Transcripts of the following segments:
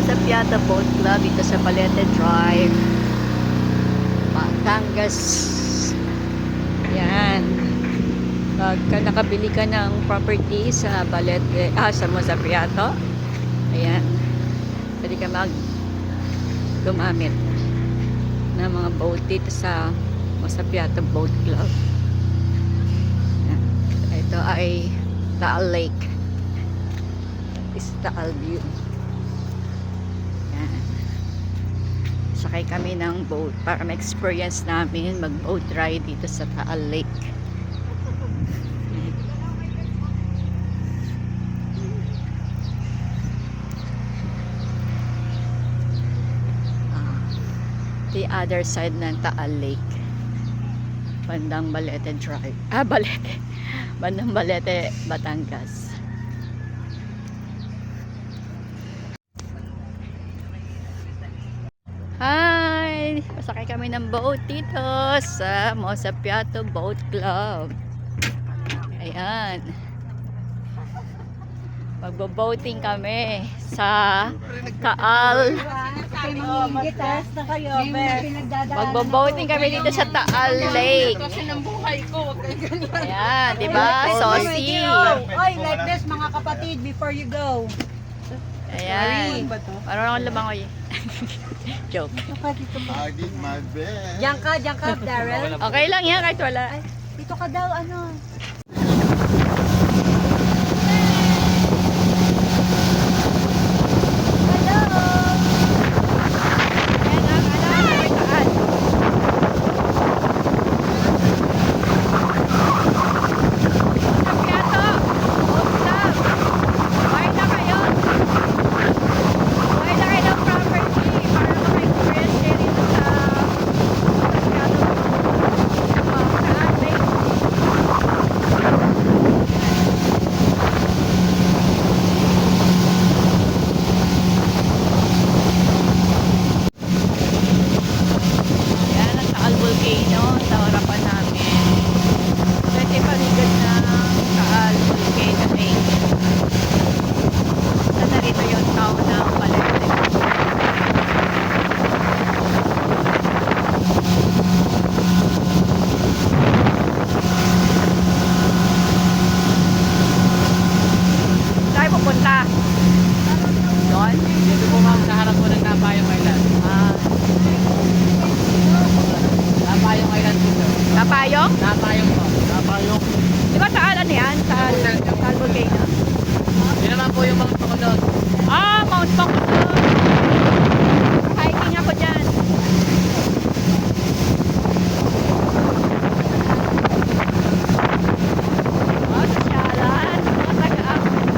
Mosa Piata Boat Club dito sa Balete Drive, Batangas. Yan. Pagka nakabili ka ng property sa Balete, sa Mosa Piata, ayan, pwede ka gumamit ng mga boat dito sa Mosa Piata Boat Club. Yan. Ito ay Taal Lake. Is Taal View. Yan. Sakay kami ng boat para ma-experience namin mag-boat ride dito sa Taal Lake. The other side ng Taal Lake, bandang Balete Drive. Balete. Bandang Balete, Batangas. Hi! Pasakay kami ng boat dito sa Mosa Piata Boat Club. Ayan. Magbo-boating kami sa Taal. Magbo-boating kami dito sa Taal Lake. Ayan, diba? Saucy. Oy, like this mga kapatid before you go. Ayan. Parang akong lumangoy. Joke. I did my best. Diyan ka, Daryl. Okay lang yan kahit wala. Ay, dito ka daw, ano. Napayong? Napayong po. Napayong. Di ba Taal ano yan? Taal Volcano? Yun naman po yung mga pakulot. Mount Bacolod. Hiking ako dyan. Sasyalan. Taga-Acacia.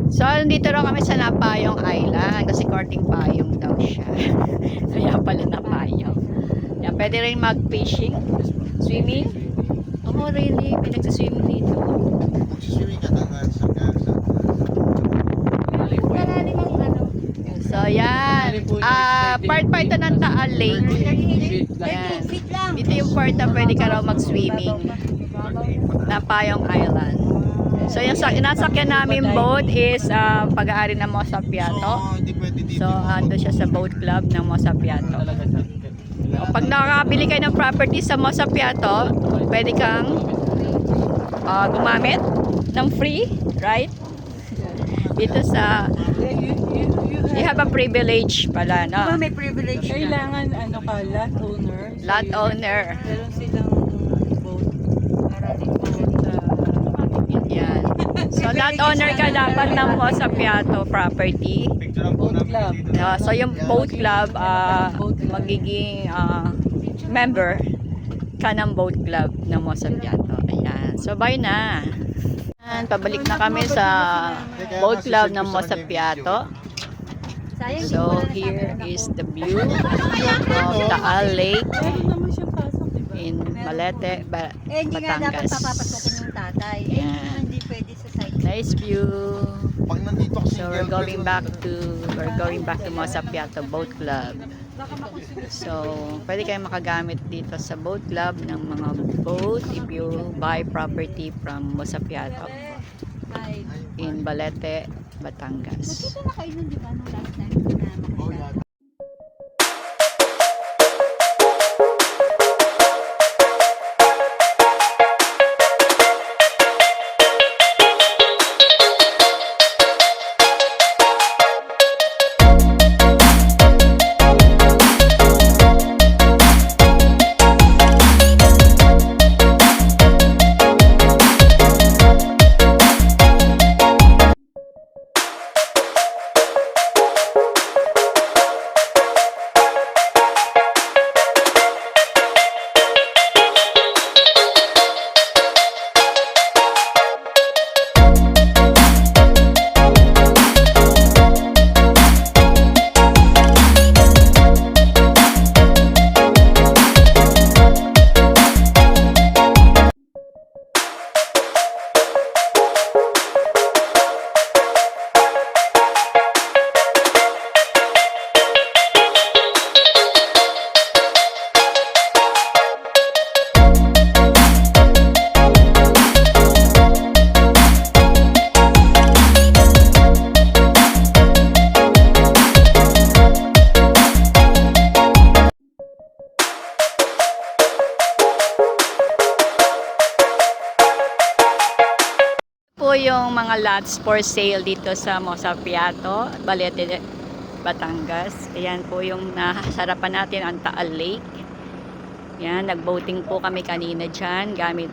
So, nandito raw kami sa Napayong Island kasi courting payong daw siya. Kaya pala Napayong. Yan, pwede rin mag-fishing, swimming. Oh, really? May nagsaswimming dito. Magsiswimming ka na sa gasa. So, yan. Part ito ng Taal Lake. Yan. Dito yung part na pwede ka raw mag-swimming. Napayong Island. So, yung inasakyan namin boat is pag-aari ng Mosa Piata. hindi pwede dito. So, ando siya sa boat club ng Mosa Piata. Pag nakakabili kayo ng property sa Mosa Piata, pwede kang gumamit ng free, right? Dito sa you have a privilege pala, no? May privilege na. Kailangan ano ka, lot owner. Lot owner. Meron silang boat. Para di Yan. So, lot owner ka dapat ng Mosa Piato property. Boat club. So, yung boat club, magiging member ka ng boat club ng Mosa Piato. Ayan. So, bye na. Ayan, pabalik na kami sa boat club ng Mosa Piato. Sayang, So, here is the view of Taal Lake Pwede naman siyang pasok, diba? in Balete, hindi nga dapat Batangas. papapasukin yung tatay. Yan. Hindi pwede sa side. Nice view. Pag nandito kasi So, we're going back to Mosa Piato Boat Club. So, pwede kayong makagamit dito sa boat club ng mga boat if you buy property from Mosa Piato in Balete, Batangas. Dito na kayo nun, di ba? Nung last time na makita. Po yung mga lots for sale dito sa Mosa Piato, Balete, Batangas. Ayan po yung nasarapan natin ang Taal Lake. Yan, nag-boating po kami kanina dyan gamit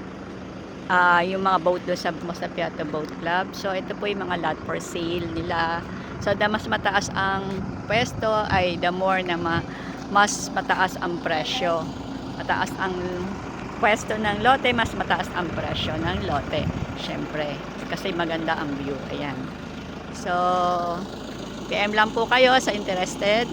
yung mga boat doon sa Mosa Piato Boat Club. So ito po yung mga lot for sale nila. So the mas mataas ang pwesto ay the more na mas mataas ang presyo. Mataas ang pwesto ng lote, mas mataas ang presyo ng lote. Syempre, kasi maganda ang view. Ayan. So, PM lang po kayo sa interested.